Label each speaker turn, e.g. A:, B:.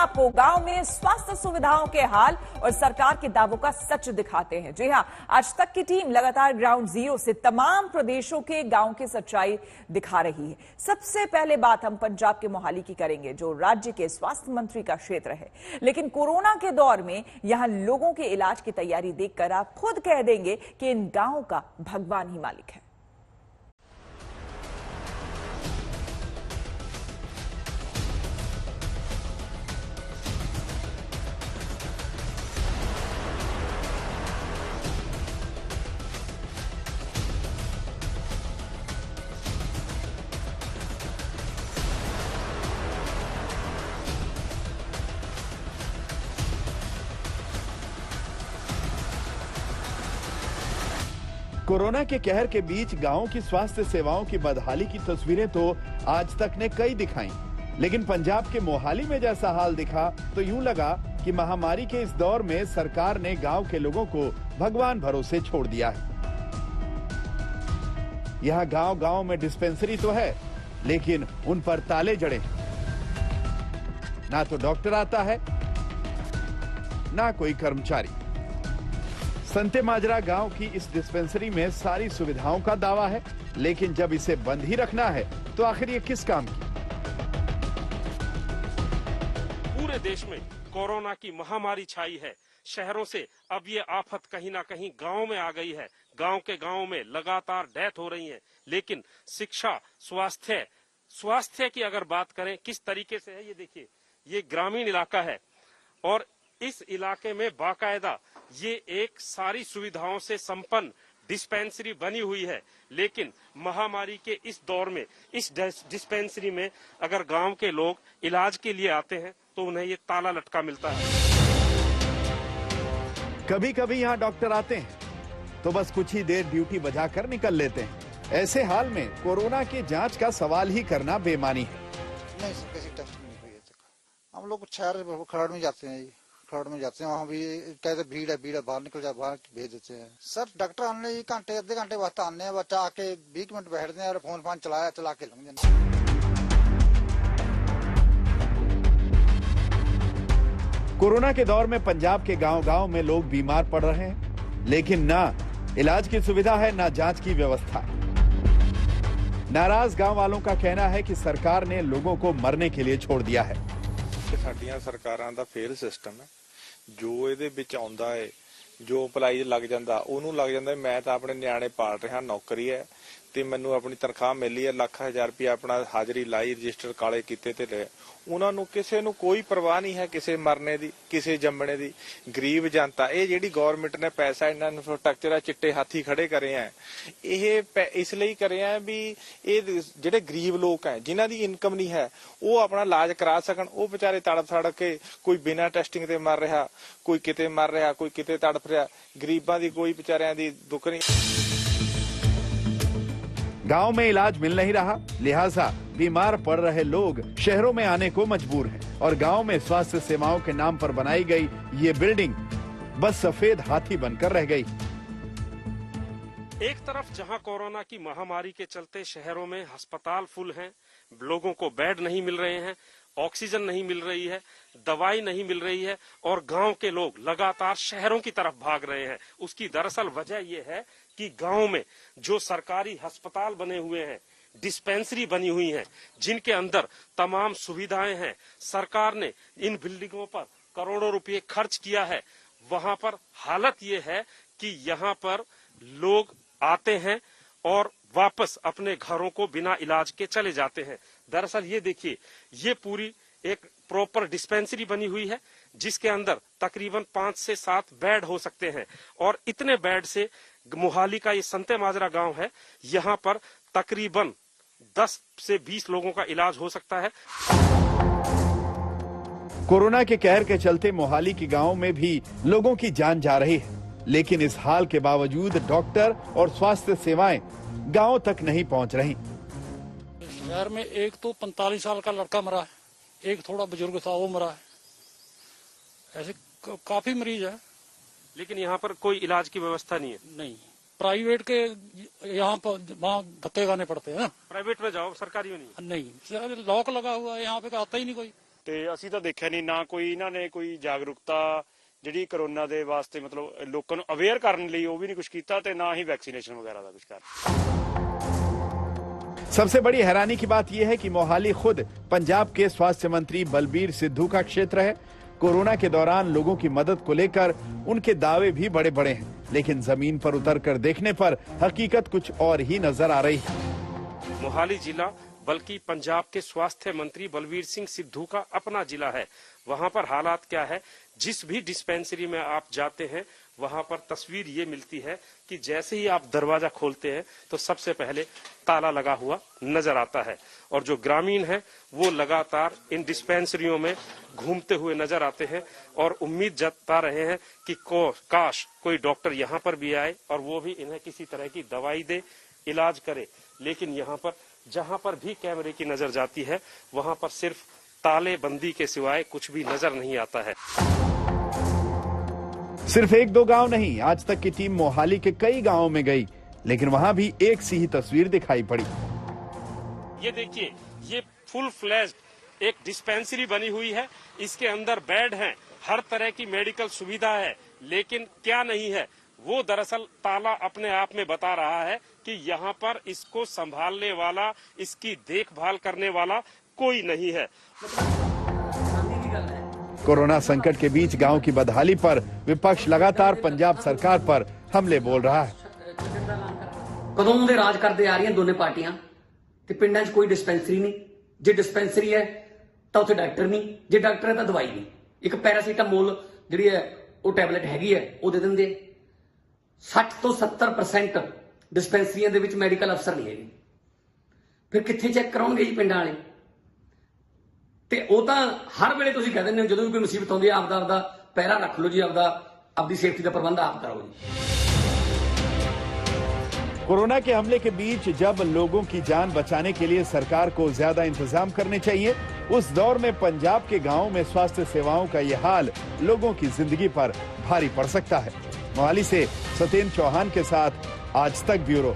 A: आपको गांव में स्वास्थ्य सुविधाओं के हाल और सरकार के दावों का सच दिखाते हैं। जी हां, आज तक की टीम लगातार ग्राउंड जीरो से तमाम प्रदेशों के गांव की सच्चाई दिखा रही है। सबसे पहले बात हम पंजाब के मोहाली की करेंगे, जो राज्य के स्वास्थ्य मंत्री का क्षेत्र है। लेकिन कोरोना के दौर में यहां लोगों के इलाज की तैयारी देखकर आप खुद कह देंगे कि इन गांवों का भगवान ही मालिक है।
B: कोरोना के कहर के बीच गांवों की स्वास्थ्य सेवाओं की बदहाली की तस्वीरें तो आज तक ने कई दिखाई, लेकिन पंजाब के मोहाली में जैसा हाल दिखा तो यूं लगा कि महामारी के इस दौर में सरकार ने गांव के लोगों को भगवान भरोसे छोड़ दिया है। यहाँ गांव-गांव में डिस्पेंसरी तो है, लेकिन उन पर ताले जड़े हैं। ना तो डॉक्टर आता है, ना कोई कर्मचारी। संते माजरा गांव की इस डिस्पेंसरी में सारी सुविधाओं का दावा है, लेकिन जब इसे बंद ही रखना है तो आखिर ये किस काम की?
C: पूरे देश में कोरोना की महामारी छाई है। शहरों से अब ये आफत कहीं ना कहीं गांव में आ गई है। गांव के गांव में लगातार डेथ हो रही है। लेकिन शिक्षा, स्वास्थ्य की अगर बात करें किस तरीके से है, ये देखिए, ये ग्रामीण इलाका है और इस इलाके में बाकायदा ये एक सारी सुविधाओं से संपन्न डिस्पेंसरी बनी हुई है। लेकिन महामारी के इस दौर में इस डिस्पेंसरी में अगर गांव के लोग इलाज के लिए आते हैं तो उन्हें ये ताला लटका मिलता है।
B: कभी कभी यहाँ डॉक्टर आते हैं तो बस कुछ ही देर ड्यूटी बजाकर निकल लेते हैं। ऐसे हाल में कोरोना की जांच का सवाल ही करना बेमानी है।
D: नहीं सर, किसी टेस्ट नहीं हुई है। हम लोग शहर खरड़ में जाते हैं, खरड़ में जाते हैं, वहाँ भी कहते भीड़ है बाहर निकल जाए, बाहर भेज देते हैं। सर डॉक्टर आने घंटे आधे घंटे वास्ते आने हैं, बच्चा आके 20 मिनट बैठते हैं और फोन चला के लग जाते हैं।
B: कोरोना के दौर में पंजाब के गांव-गांव में लोग बीमार पड़ रहे हैं, लेकिन ना इलाज की सुविधा है, ना जांच की व्यवस्था। नाराज गांव वालों का कहना है कि सरकार ने लोगों को मरने के लिए छोड़ दिया है।
E: ਸਾਡੀਆਂ ਸਰਕਾਰਾਂ ਦਾ ਫੇਲ ਸਿਸਟਮ ਹੈ। ਜੋ ਇਹਦੇ ਵਿੱਚ ਆਉਂਦਾ ਹੈ, ਜੋ ਅਪਲਾਈ ਲੱਗ ਜਾਂਦਾ ਉਹਨੂੰ ਲੱਗ ਜਾਂਦਾ। ਮੈਂ ਤਾਂ ਆਪਣੇ ਨਿਆਣੇ ਪਾਲ ਰਿਹਾ, ਨੌਕਰੀ ਹੈ ਤੇ ਮੈਨੂੰ ਆਪਣੀ ਤਨਖਾਹ ਮਿਲੀ ਹੈ, ਲੱਖ ਹਜ਼ਾਰ ਰੁਪਏ ਆਪਣਾ ਹਾਜ਼ਰੀ ਲਾਈ, ਰਜਿਸਟਰ ਕਾਲੇ ਕੀਤੇ ਤੇ ਲੈ। ਉਹਨਾਂ ਨੂੰ ਕਿਸੇ ਨੂੰ ਕੋਈ ਪਰਵਾਹ ਨਹੀਂ ਹੈ ਕਿਸੇ ਮਰਨੇ ਦੀ, ਕਿਸੇ ਜੰਮਣੇ ਦੀ। ਗਰੀਬ ਜਨਤਾ, ਇਹ ਜਿਹੜੀ ਗਵਰਨਮੈਂਟ ਨੇ ਪੈਸਾ ਇਹਨਾਂ ਇਨਫਰਾਸਟ੍ਰਕਚਰ ਆ ਚਿੱਟੇ ਹਾਥੀ ਖੜੇ ਕਰੇ ਆ, ਇਹ ਇਸ ਲਈ ਕਰੇ ਆ ਵੀ ਇਹ ਜਿਹੜੇ ਗਰੀਬ ਲੋਕ ਹੈ ਜਿਨ੍ਹਾਂ ਦੀ ਇਨਕਮ ਨਹੀਂ ਹੈ ਉਹ ਆਪਣਾ ਇਲਾਜ ਕਰਾ ਸਕਣ। ਉਹ ਵਿਚਾਰੇ ਤੜਫ ਤੜਫ ਕੇ, ਕੋਈ ਬਿਨਾਂ ਟੈਸਟਿੰਗ ਤੇ ਮਰ ਰਿਹਾ, ਕੋਈ ਕਿਤੇ ਮਰ ਰਿਹਾ, ਕੋਈ ਕਿਤੇ ਤੜਫ ਰਿਹਾ। ਗਰੀਬਾਂ ਦੀ ਕੋਈ ਵਿਚਾਰਿਆਂ ਦੀ ਦੁੱਖ नहीं।
B: गांव में इलाज मिल नहीं रहा, लिहाजा बीमार पड़ रहे लोग शहरों में आने को मजबूर हैं और गांव में स्वास्थ्य सेवाओं के नाम पर बनाई गई ये बिल्डिंग बस सफेद हाथी बनकर रह गई।
C: एक तरफ जहां कोरोना की महामारी के चलते शहरों में अस्पताल फुल हैं, लोगों को बेड नहीं मिल रहे हैं, ऑक्सीजन नहीं मिल रही है, दवाई नहीं मिल रही है और गांव के लोग लगातार शहरों की तरफ भाग रहे हैं। उसकी दरअसल वजह यह है कि गांव में जो सरकारी अस्पताल बने हुए हैं, डिस्पेंसरी बनी हुई हैं, जिनके अंदर तमाम सुविधाएं हैं, सरकार ने इन बिल्डिंगों पर करोड़ों रुपए खर्च किया है। वहां पर हालत यह है कि यहाँ पर लोग आते हैं और वापस अपने घरों को बिना इलाज के चले जाते हैं। दरअसल ये देखिए, ये पूरी एक प्रॉपर डिस्पेंसरी बनी हुई है जिसके अंदर तकरीबन 5 से 7 बेड हो सकते हैं और इतने बेड से मोहाली का ये संते माजरा गांव है, यहाँ पर तकरीबन 10 से 20 लोगों का इलाज हो सकता है।
B: कोरोना के कहर के चलते मोहाली के गांव में भी लोगों की जान जा रही है, लेकिन इस हाल के बावजूद डॉक्टर और स्वास्थ्य सेवाएं गांव तक नहीं पहुंच रही।
F: शहर में एक तो 45 साल का लड़का मरा है, एक थोड़ा बुजुर्ग था वो मरा है। ऐसे काफी मरीज है,
C: लेकिन यहाँ पर कोई इलाज की व्यवस्था नहीं है।
F: नहीं, प्राइवेट के यहाँ पर वहाँ धक्के खाने पड़ते हैं।
C: प्राइवेट में जाओ, सरकारी में नहीं।
F: नहीं, लॉक लगा हुआ है, यहाँ पे आता ही नहीं कोई।
G: ਤੇ ਅਸੀਂ ਤਾਂ ਦੇਖਿਆ ਨਹੀਂ ਨਾ ਕੋਈ ਇਹਨਾਂ ਨੇ ਕੋਈ ਜਾਗਰੂਕਤਾ ਜਿਹੜੀ ਕਰੋਨਾ ਦੇ ਵਾਸਤੇ ਮਤਲਬ ਲੋਕਾਂ ਨੂੰ ਅਵੇਅਰ ਕਰਨ ਲਈ ਉਹ ਵੀ ਨਹੀਂ ਕੁਝ ਕੀਤਾ ਤੇ ਨਾ ਹੀ ਵੈਕਸੀनेशन ਵਗੈरह ਦਾ ਕੁਝ ਕਰ।
B: सबसे बड़ी हैरानी की बात यह है कि मोहाली खुद पंजाब के स्वास्थ्य मंत्री बलबीर सिद्धू का क्षेत्र है। कोरोना के दौरान लोगों की मदद को लेकर उनके दावे भी बड़े बड़े हैं, लेकिन जमीन पर उतरकर देखने पर हकीकत कुछ और ही नजर आ रही है।
C: मोहाली जिला बल्कि पंजाब के स्वास्थ्य मंत्री बलबीर सिंह सिद्धू का अपना जिला है। वहां पर हालात क्या है, जिस भी डिस्पेंसरी में आप जाते हैं वहां पर तस्वीर ये मिलती है कि जैसे ही आप दरवाजा खोलते हैं तो सबसे पहले ताला लगा हुआ नजर आता है और जो ग्रामीण है वो लगातार इन डिस्पेंसरियों में घूमते हुए नजर आते हैं और उम्मीद जता रहे हैं कि काश कोई डॉक्टर यहाँ पर भी आए और वो भी इन्हें किसी तरह की दवाई दे, इलाज करे। लेकिन यहाँ पर जहां पर भी कैमरे की नजर जाती है वहां पर सिर्फ ताले बंदी के सिवाय कुछ भी नजर नहीं आता है।
B: सिर्फ एक दो गांव नहीं, आज तक की टीम मोहाली के कई गांवों में गई, लेकिन वहां भी एक सी ही तस्वीर दिखाई पड़ी।
C: ये देखिए, ये फुल फ्लैश्ड एक डिस्पेंसरी बनी हुई है, इसके अंदर बेड हैं, हर तरह की मेडिकल सुविधा है, लेकिन क्या नहीं है वो दरअसल ताला अपने आप में बता रहा है कि यहाँ पर इसको संभालने वाला, इसकी देखभाल करने वाला कोई नहीं है।
B: कोरोना संकट के बीच गांव की बदहाली पर विपक्ष लगातार पंजाब सरकार पर हमले बोल रहा है।
H: कदों दे राज करते आ रही दोनों पार्टियां ते पिंडां 'च कोई डिस्पेंसरी नहीं। जे डिस्पेंसरी है तो उत्थे डॉक्टर नहीं, जे डॉक्टर है तो दवाई नहीं। एक पैरासीटामोल जिहड़ी है वो टैबलेट हैगी है वो दे दिंदे। 60 ਤੋਂ 70% डिस्पेंसरियां दे विच मैडिकल अफसर नहीं है। फिर कित्थे चैक कराउणगे जी पिंडां वाले? ते ਉਹ ਤਾਂ हर वेले तुसीं कह दिंदे हो ਜਦੋਂ भी कोई मुसीबत आउंदी है आपदा पैरा रख लो जी, आपदी सेफ्टी का प्रबंध आप करो जी।
B: कोरोना के हमले के बीच जब लोगों की जान बचाने के लिए सरकार को ज्यादा इंतजाम करने चाहिए, उस दौर में पंजाब के गांवों में स्वास्थ्य सेवाओं का यह हाल लोगों की जिंदगी पर भारी पड़ सकता है। मोहाली से सत्येंद्र चौहान के साथ आज तक ब्यूरो।